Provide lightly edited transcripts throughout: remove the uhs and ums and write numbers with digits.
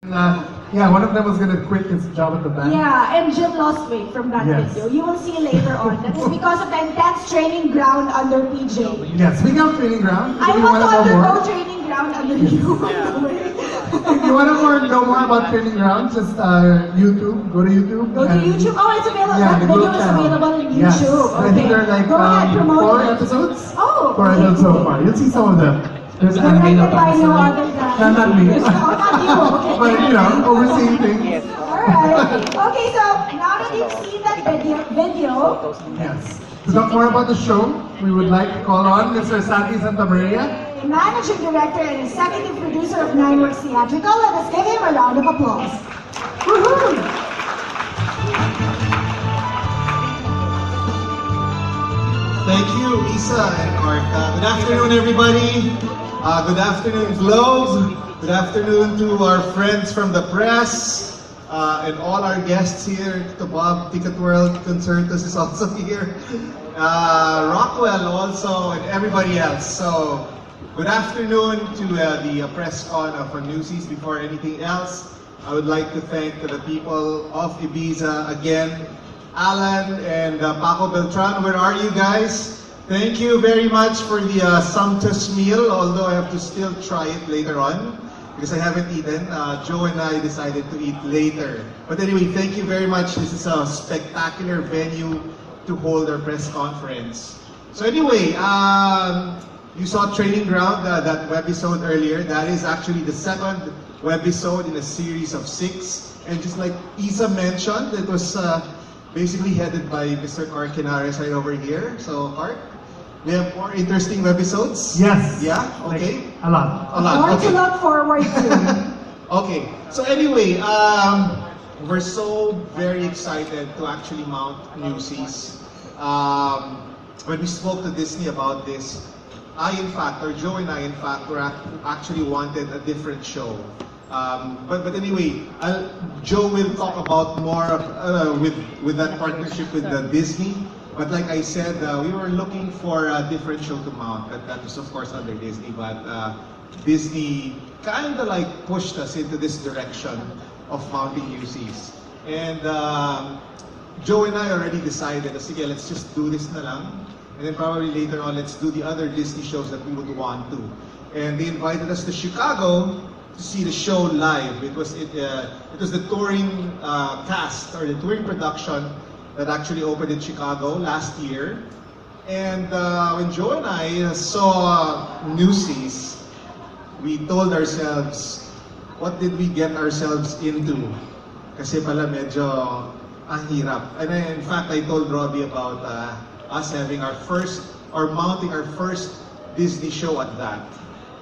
Yeah, one of them was gonna quit his job at the bank. Yeah, and Jim lost weight from that Yes. video. You will see later on. That is because of the intense training ground under PJ. Yeah, speaking of training ground, I if you want to know undergo more, training ground under you. if you want to know more about training ground, just YouTube. Go to YouTube. Go to YouTube. Oh, it's available. Yeah, That the video group is channel. available on YouTube. Yes. Okay. I think there are like Go ahead, promote 4 it. episodes. Oh, 4 okay, episodes so cool. far. You'll see some of them. There's Directed anime by no about other than... No, not me. Oh, not you. Okay. But you know, overseeing things. Alright. Okay, so now that you've seen that video, Yes. To talk more about the show, we would like to call on Mr. Santi Santamaria. the managing director and executive producer of Works Theatrical, let us give him a round of applause. Woohoo! Thank you, Isa and Mark. Good afternoon, everybody. Good afternoon, Globe. Good afternoon to our friends from the press and all our guests here. To Bob, Ticket World, Concertus is also here. Rockwell also, and everybody else. So, good afternoon to the press con of Newsies. Before anything else, I would like to thank the people of Ibiza again. Alan and Paco Beltran, where are you guys? Thank you very much for the sumptuous meal, although I have to still try it later on because I haven't eaten. Joe and I decided to eat later. But anyway, thank you very much. This is a spectacular venue to hold our press conference. So anyway, you saw Training Ground, that webisode earlier. That is actually the second webisode in a series of 6. And just like Isa mentioned, it was basically headed by Mr. Clark Henares right over here. So, Clark, we have more interesting webisodes? Yes. Yeah? Okay. Like, a lot. A lot. More Okay. to look forward to. Okay. So anyway, we're so very excited to actually mount Newsies. When we spoke to Disney about this, Joe and I, in fact, were actually wanted a different show. But anyway, Joe will talk about more with that partnership with Disney. But like I said, we were looking for a different show to mount. That was of course under Disney, but Disney kind of like pushed us into this direction of mounting Newsies. And Joe and I already decided, sige, let's just do this na lang. And then probably later on, let's do the other Disney shows that we would want to. And they invited us to Chicago to see the show live. It was the touring cast or the touring production that actually opened in Chicago last year. And when Joe and I saw Newsies, we told ourselves, what did we get ourselves into? Kasi pala medyo ang hirap. And in fact, I told Robbie about us having mounting our first Disney show at that.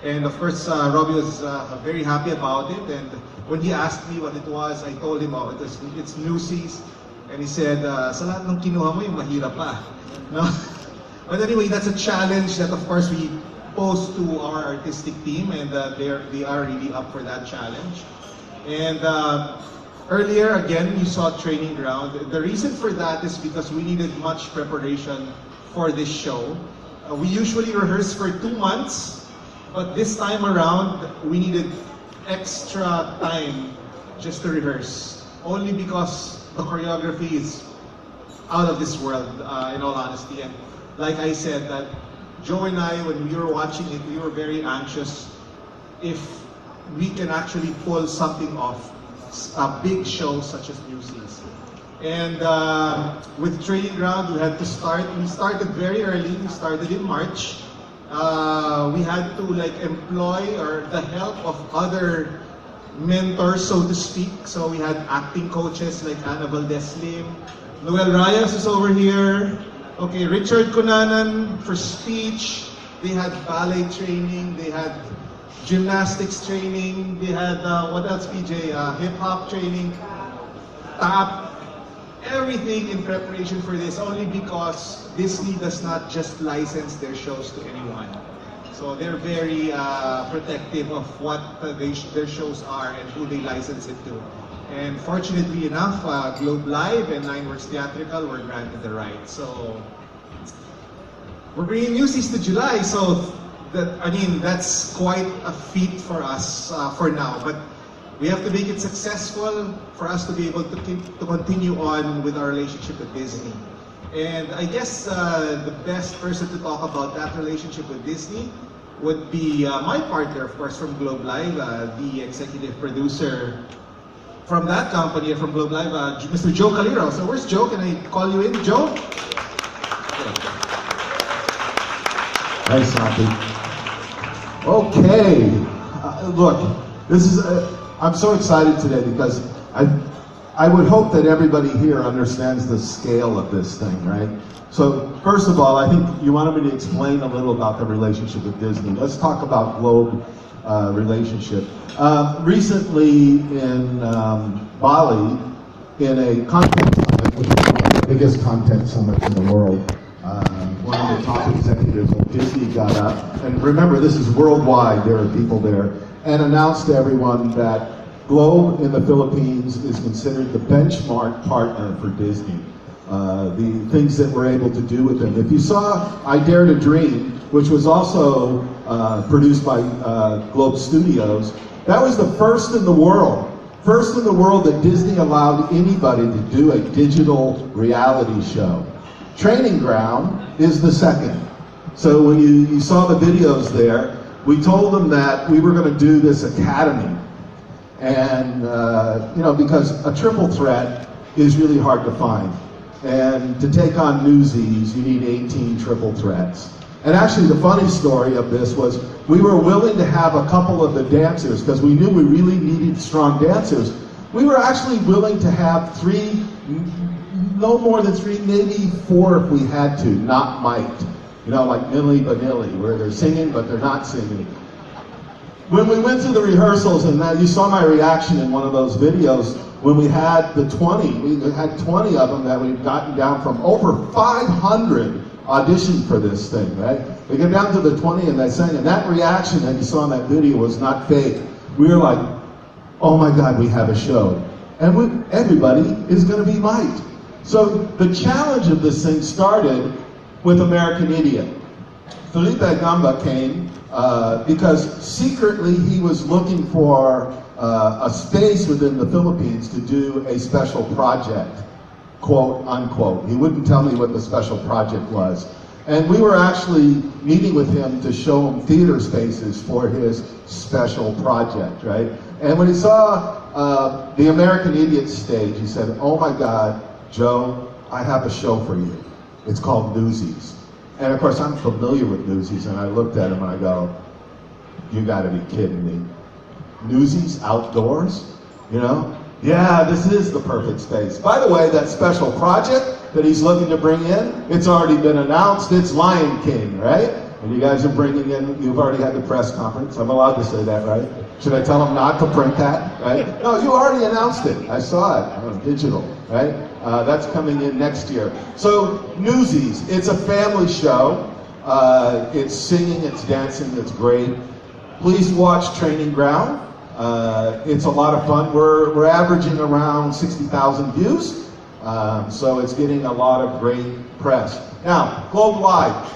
And of course, Robbie was very happy about it. And when he asked me what it was, I told him, it's Newsies. And he said, sa lahat ng kinuha mo, yung mahirap pa. No? But anyway, that's a challenge that of course we pose to our artistic team, and they are really up for that challenge. And earlier, again, you saw Training Ground. The reason for that is because we needed much preparation for this show. We usually rehearse for 2 months. But this time around, we needed extra time just to rehearse. Only because the choreography is out of this world, in all honesty. And like I said, that Joe and I, when we were watching it, we were very anxious if we can actually pull something off, a big show such as Newsies. And with Training Ground, we had to start. We started very early. We started in March. We had to employ the help of other mentors, so to speak. So we had acting coaches like Ana Valdez-Lim, Noel Reyes is over here. Okay, Richard Cunanan for speech. They had ballet training. They had gymnastics training. They had what else, PJ? Hip hop training. Tap. Everything in preparation for this, only because Disney does not just license their shows to anyone. So they're very protective of what their shows are and who they license it to. And fortunately enough, Globe Live and Works Theatrical were granted the right. So we're bringing Newsies to July. So that's quite a feat for us for now. But We have to make it successful for us to be able to continue on with our relationship with Disney. And I guess the best person to talk about that relationship with Disney would be my partner, of course, from Globe Live, the executive producer from that company, from Globe Live, Mr. Joe Calero. So where's Joe? Can I call you in, Joe? Nice, Santi. Okay, look, this is. I'm so excited today because I would hope that everybody here understands the scale of this thing, right? So first of all, I think you wanted me to explain a little about the relationship with Disney. Let's talk about Globe relationship. Recently in Bali, in a content summit, which is one of the biggest content summits in the world, one of the top executives of Disney got up, and remember, this is worldwide, there are people there, and announced to everyone that Globe in the Philippines is considered the benchmark partner for Disney. The things that we're able to do with them. If you saw I Dare to Dream, which was also produced by Globe Studios, that was the first in the world. First in the world that Disney allowed anybody to do a digital reality show. Training Ground is the second. So when you saw the videos there, we told them that we were going to do this academy. And, you know, because a triple threat is really hard to find. And to take on Newsies, you need 18 triple threats. And actually the funny story of this was we were willing to have a couple of the dancers, because we knew we really needed strong dancers. We were actually willing to have three, no more than three, maybe four if we had to, not mic'd. You know, like Milli Vanilli, where they're singing but they're not singing. When we went through the rehearsals, and you saw my reaction in one of those videos, when we had the 20, we had 20 of them that we'd gotten down from over 500 auditioned for this thing, right? We get down to the 20 and they sang, and that reaction that you saw in that video was not fake. We were like, oh my God, we have a show. And everybody is gonna be mic'd. So the challenge of this thing started with American Idiot. Felipe Gamba came because secretly he was looking for a space within the Philippines to do a special project, quote unquote. He wouldn't tell me what the special project was. And we were actually meeting with him to show him theater spaces for his special project, right? And when he saw the American Idiot stage, he said, oh my God, Joe, I have a show for you. It's called Newsies. And of course, I'm familiar with Newsies, and I looked at him and I go, you gotta be kidding me. Newsies outdoors, you know? Yeah, this is the perfect space. By the way, that special project that he's looking to bring in, it's already been announced, it's Lion King, right? And you guys are bringing in, you've already had the press conference, I'm allowed to say that, right? Should I tell them not to print that, right? No, you already announced it, I saw it on digital, right? That's coming in next year. So, Newsies, it's a family show. It's singing, it's dancing, it's great. Please watch Training Ground. It's a lot of fun. We're averaging around 60,000 views, so it's getting a lot of great press. Now, Globe Live.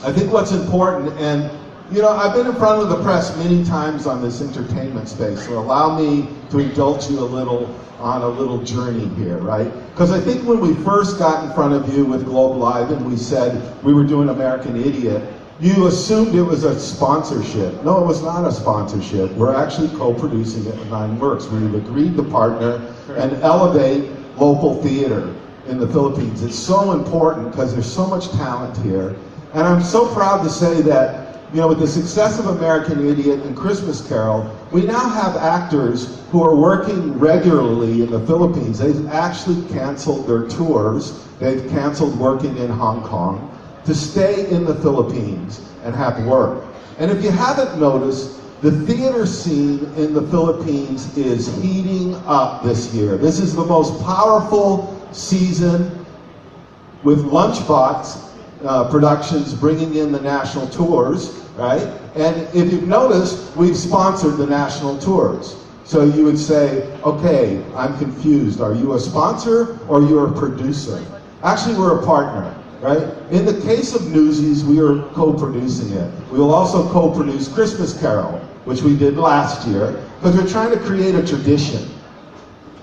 I think what's important, and you know, I've been in front of the press many times on this entertainment space, so allow me to indulge you a little on a little journey here, right? Because I think when we first got in front of you with Globe Live and we said we were doing American Idiot, you assumed it was a sponsorship. No, it was not a sponsorship. We're actually co-producing it with Nine Works. We've agreed to partner and elevate local theater in the Philippines. It's so important because there's so much talent here. And I'm so proud to say that, you know, with the success of American Idiot and Christmas Carol, we now have actors who are working regularly in the Philippines. They've actually canceled their tours. They've canceled working in Hong Kong to stay in the Philippines and have work. And if you haven't noticed, the theater scene in the Philippines is heating up this year. This is the most powerful season with Lunchbox Productions bringing in the national tours, right? And if you've noticed, we've sponsored the national tours. So you would say, okay, I'm confused. Are you a sponsor or you're a producer? Actually, we're a partner, right? In the case of Newsies, we are co-producing it. We will also co-produce Christmas Carol. which we did last year, because we're trying to create a tradition.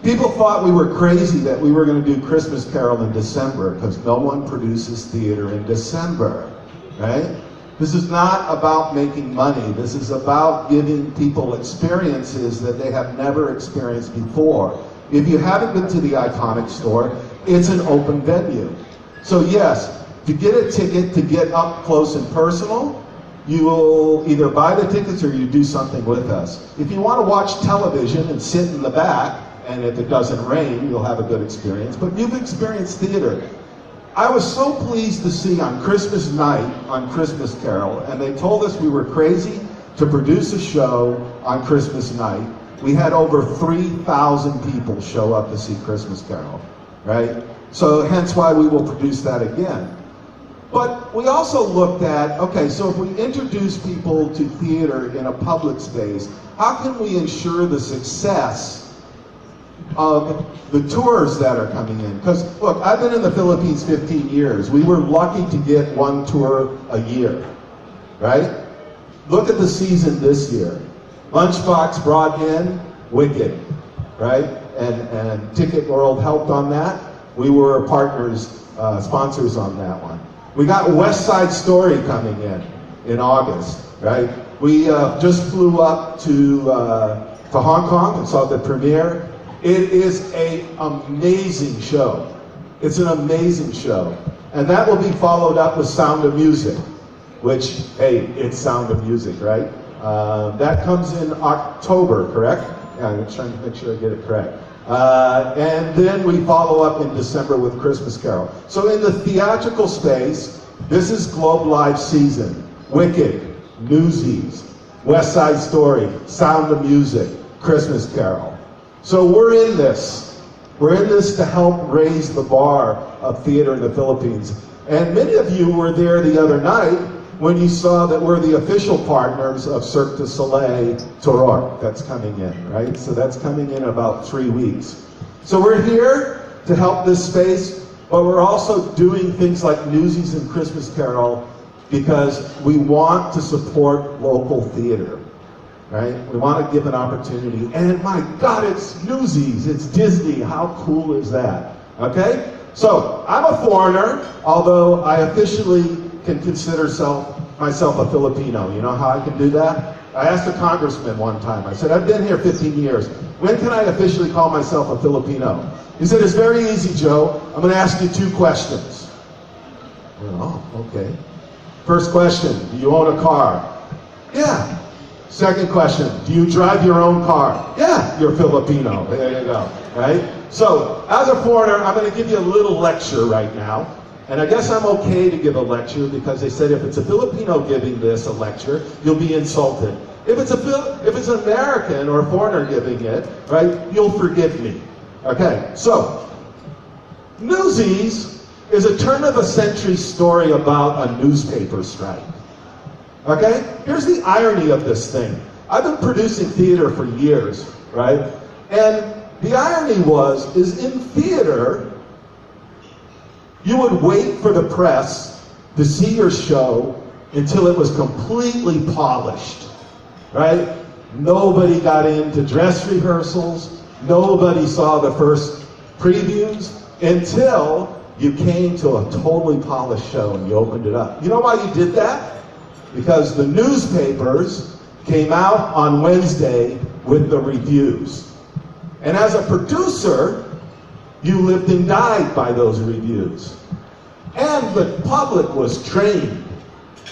People thought we were crazy that we were going to do Christmas Carol in December, because no one produces theater in December, right? This is not about making money. This is about giving people experiences that they have never experienced before. If you haven't been to the Iconic store, it's an open venue. So yes, to get a ticket to get up close and personal, you will either buy the tickets or you do something with us. If you want to watch television and sit in the back, and if it doesn't rain, you'll have a good experience, but you've experienced theater. I was so pleased to see on Christmas night, on Christmas Carol, and they told us we were crazy to produce a show on Christmas night. We had over 3,000 people show up to see Christmas Carol, right? So hence why we will produce that again. But we also looked at, okay, so if we introduce people to theater in a public space, how can we ensure the success of the tours that are coming in? Because look, I've been in the Philippines 15 years. We were lucky to get one tour a year, right? Look at the season this year. Lunchbox brought in Wicked, right? And Ticket World helped on that. We were partners, sponsors on that one. We got West Side Story coming in August, right? We just flew up to Hong Kong and saw the premiere. It is an amazing show. It's an amazing show. And that will be followed up with Sound of Music, which, hey, it's Sound of Music, right? That comes in October, correct? Yeah, I'm trying to make sure I get it correct. And then we follow up in December with Christmas Carol. So in the theatrical space, this is Globe Live season. Wicked, Newsies, West Side Story, Sound of Music, Christmas Carol. So we're in this. We're in this to help raise the bar of theater in the Philippines. And many of you were there the other night when you saw that we're the official partners of Cirque du Soleil Torok. That's coming in, right? So that's coming in about 3 weeks. So we're here to help this space, but we're also doing things like Newsies and Christmas Carol because we want to support local theater. Right? We want to give an opportunity, and my God, it's Newsies, it's Disney, how cool is that? Okay? So, I'm a foreigner, although I officially can consider myself a Filipino. You know how I can do that? I asked a congressman one time, I said, I've been here 15 years, when can I officially call myself a Filipino? He said, it's very easy, Joe, I'm going to ask you 2 questions. Oh, okay. First question, do you own a car? Yeah. Second question, do you drive your own car? Yeah, you're Filipino. There you go, right? So, as a foreigner, I'm going to give you a little lecture right now. And I guess I'm okay to give a lecture because they said if it's a Filipino giving this a lecture, you'll be insulted. If it's an American or a foreigner giving it, right, you'll forgive me. Okay, so, Newsies is a turn-of-a-century story about a newspaper strike. Okay? Here's the irony of this thing. I've been producing theater for years, right? And the irony is in theater, you would wait for the press to see your show until it was completely polished, right? Nobody got into dress rehearsals. Nobody saw the first previews until you came to a totally polished show and you opened it up. You know why you did that? Because the newspapers came out on Wednesday with the reviews. And as a producer, you lived and died by those reviews. And the public was trained.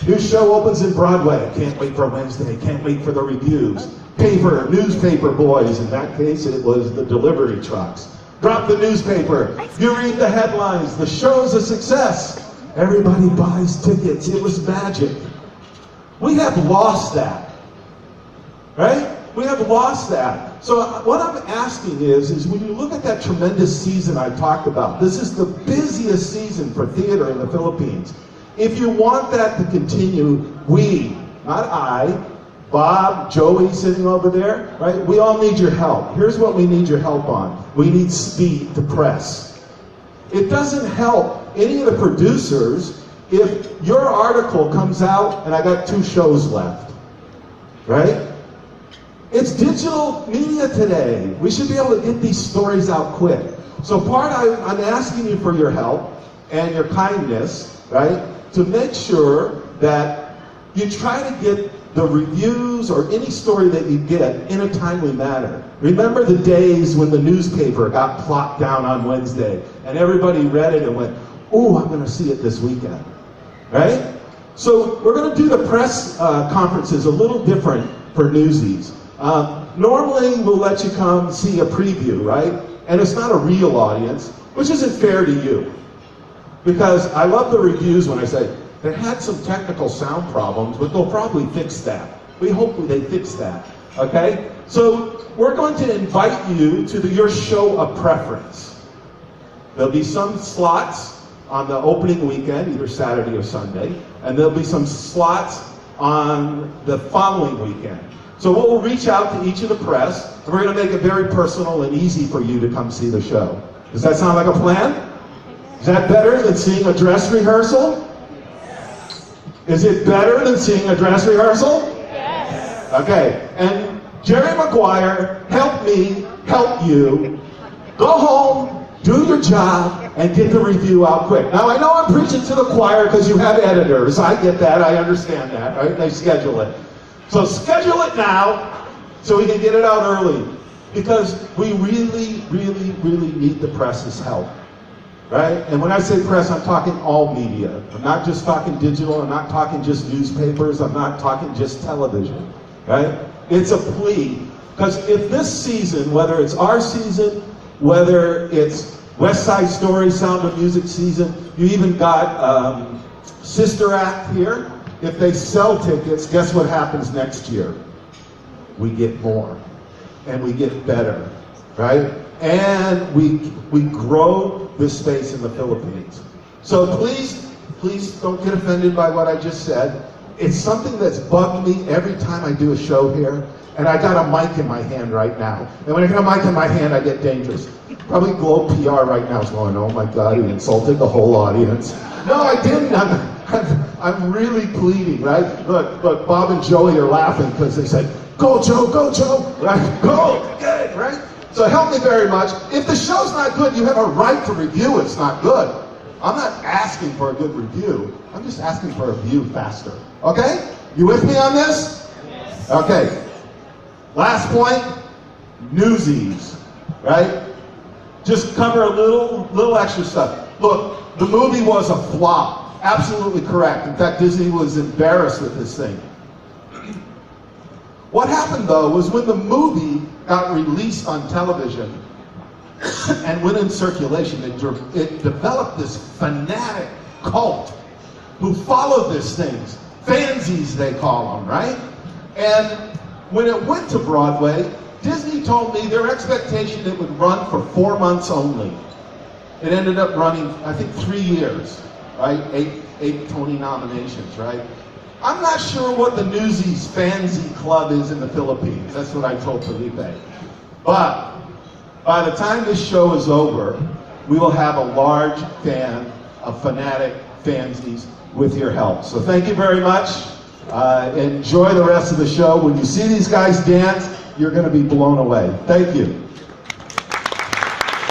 New show opens in Broadway. Can't wait for Wednesday. Can't wait for the reviews. Newspaper boys. In that case, it was the delivery trucks. Drop the newspaper. You read the headlines. The show's a success. Everybody buys tickets. It was magic. We have lost that. Right? We have lost that. So what I'm asking is when you look at that tremendous season I talked about, this is the busiest season for theater in the Philippines. If you want that to continue, we, not I, Bob, Joey sitting over there, right? We all need your help. Here's what we need your help on. We need speed to press. It doesn't help any of the producers if your article comes out and I got 2 shows left, right? It's digital media today. We should be able to get these stories out quick. So I'm asking you for your help and your kindness, right? To make sure that you try to get the reviews or any story that you get in a timely manner. Remember the days when the newspaper got plopped down on Wednesday and everybody read it and went, "Ooh, I'm gonna see it this weekend," right? So we're gonna do the press conferences a little different for Newsies. Normally we'll let you come see a preview, right? And it's not a real audience, which isn't fair to you. Because I love the reviews when I say, they had some technical sound problems, but they'll probably fix that. We hope they fix that, okay? So we're going to invite you to your show of preference. There'll be some slots on the opening weekend, either Saturday or Sunday, and there'll be some slots on the following weekend. So we'll reach out to each of the press, and we're going to make it very personal and easy for you to come see the show. Does that sound like a plan? Is that better than seeing a dress rehearsal? Is it better than seeing a dress rehearsal? Yes. Okay, and Jerry Maguire, help me help you. Go home, do your job, and get the review out quick. Now I know I'm preaching to the choir because you have editors. I get that, I understand that, right? They schedule it. So schedule it now so we can get it out early. Because we really, really, really need the press's help. Right? And when I say press, I'm talking all media. I'm not just talking digital, I'm not talking just newspapers, I'm not talking just television. Right? It's a plea. Because if this season, whether it's our season, whether it's West Side Story, Sound of Music season, you even got Sister Act here. If they sell tickets, guess what happens next year? We get more. And we get better. Right? And we grow this space in the Philippines. So please don't get offended by what I just said. It's something that's bugged me every time I do a show here, and I got a mic in my hand right now. And when I get a mic in my hand, I get dangerous. Probably Globe PR right now is going, "Oh my God, he insulted the whole audience." No, I didn't. I'm really pleading, right? Look, Bob and Joey are laughing because they said, "Go Joe, right? Go, good, right?" So help me very much. If the show's not good, you have a right to review it's not good. I'm not asking for a good review. I'm just asking for a view faster. Okay? You with me on this? Yes. Okay. Last point, Newsies, right? Just cover a little extra stuff. Look, the movie was a flop. Absolutely correct. In fact, Disney was embarrassed with this thing. What happened, though, was when the movie got released on television and went in circulation, it developed this fanatic cult who followed these things. Fansies, they call them, right? And when it went to Broadway, Disney told me their expectation it would run for 4 months only. It ended up running, I think, 3 years, right? Eight Tony nominations, right? I'm not sure what the Newsies Fansy Club is in the Philippines. That's what I told Felipe. But by the time this show is over, we will have a large fan of fanatic fansies with your help. So thank you very much. Enjoy the rest of the show. When you see these guys dance, you're going to be blown away. Thank you.